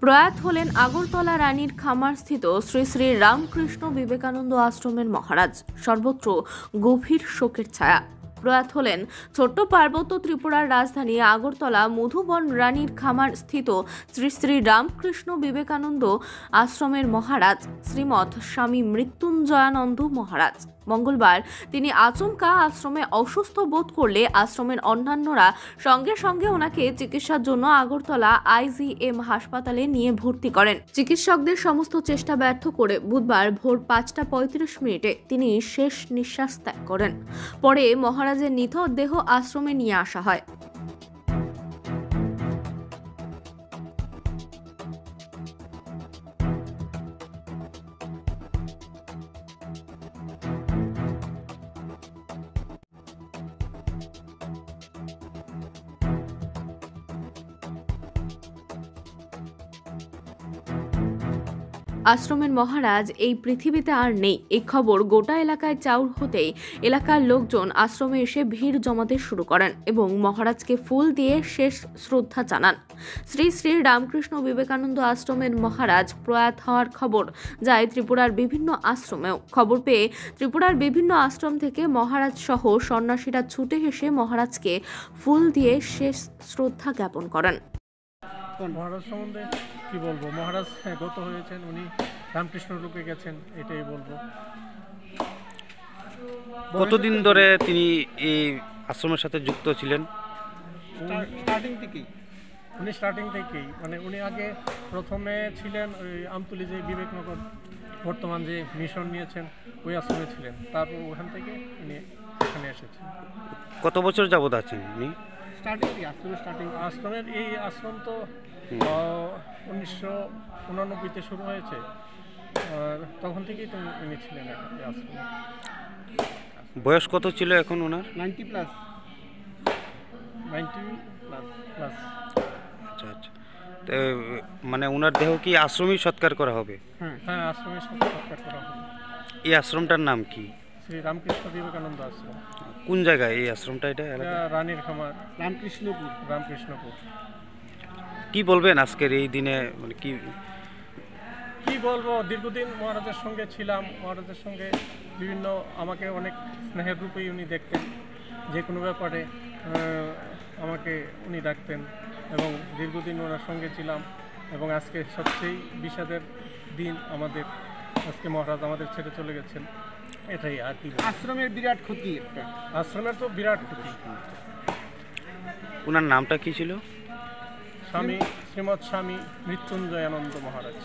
প্রয়াত হলেন আগরতলা রানীর খামারস্থিত শ্রী শ্রী রামকৃষ্ণ বিবেকানন্দ আশ্রমের মহারাজ। সর্বত্র গভীর শোকের ছায়া। প্রয়াত হলেন ছোট্ট পার্বত্য ত্রিপুরার রাজধানী আগরতলা মধুবন রানীর খামার স্থিত শ্রী শ্রী রামকৃষ্ণ বিবেকানন্দ আশ্রমের মহারাজ শ্রীমৎ স্বামী মৃত্যুঞ্জয়ানন্দ মহারাজ। মঙ্গলবার তিনি আচমকা আশ্রমে অসুস্থ বোধ করলে আশ্রমের অন্যান্যরা সঙ্গে সঙ্গে ওনাকে চিকিৎসার জন্য আগরতলা IGM হাসপাতালে নিয়ে ভর্তি করেন। চিকিৎসকদের সমস্ত চেষ্টা ব্যর্থ করে বুধবার ভোর 5:35 তিনি শেষ নিঃশ্বাস ত্যাগ করেন। পরে মহারাজের নিথর দেহ আশ্রমে নিয়ে আসা হয়। আশ্রমের মহারাজ এই পৃথিবীতে আর নেই, এই খবর গোটা এলাকায় চাউর হতেই এলাকার লোকজন আশ্রমে এসে ভিড় জমাতে শুরু করেন এবং মহারাজকে ফুল দিয়ে শেষ শ্রদ্ধা জানান। শ্রী শ্রী রামকৃষ্ণ বিবেকানন্দ আশ্রমের মহারাজ প্রয়াত হওয়ার খবর যায় ত্রিপুরার বিভিন্ন আশ্রমেও। খবর পেয়ে ত্রিপুরার বিভিন্ন আশ্রম থেকে মহারাজ সহ সন্ন্যাসীরা ছুটে এসে মহারাজকে ফুল দিয়ে শেষ শ্রদ্ধা জ্ঞাপন করেন। মহারাজ সম্বন্ধে কি বলবো, মহারাজ গত হয়েছেন, উনি রামকৃষ্ণ রূপে গেছেন, এটাই বলবো। কতদিন ধরে তিনি এই আশ্রমের সাথে যুক্ত ছিলেন? স্টার্টিং থেকেই মানে উনি আগে প্রথমে ছিলেন ওই আমতুলি যে বিবেকনগর বর্তমান যে মিশন নিয়েছেন ওই আশ্রমে ছিলেন, তারপর ওখান থেকে উনি এখানে এসেছেন। কত বছর যাবত আছেন উনি? আশ্রমের এই আশ্রম তো 1989-তে শুরু হয়েছে, আর তখন থেকেই তো উনি ছিলেন এই আশ্রমে। বয়স কত ছিল এখন ওনার? 90 প্লাস। আচ্ছা আচ্ছা, তো মানে ওনার দেহ কি আশ্রমেই সৎকার করা হবে? হ্যাঁ, আশ্রমে সৎকার করা হবে। এই আশ্রমটার নাম কি? শ্রী রামকৃষ্ণ বিবেকানন্দ আশ্রম। কোন জায়গায় এই আশ্রমটা? এটা রানীর খামার, রামকৃষ্ণপুর। কি বলবেন আজকের এই দিনে, মানে কি বলবো, দীর্ঘদিন মহারাজের সঙ্গে ছিলাম, মহারাজের সঙ্গে বিভিন্ন আমাকে অনেক স্নেহের রূপেই উনি দেখতেন, যে কোনো ব্যাপারে আমাকে উনি ডাকতেন এবং দীর্ঘদিন ওনার সঙ্গে ছিলাম। এবং আজকে সবচেয়ে বিষাদের দিন আমাদের, আজকে মহারাজ আমাদের ছেড়ে চলে গেছেন, এটাই আর কি। আশ্রমের বিরাট ক্ষতি একটা, আশ্রমের তো বিরাট ক্ষতি। ওনার নামটা কি ছিল? শ্রীমৎ স্বামী মৃত্যুঞ্জয়ানন্দ মহারাজ।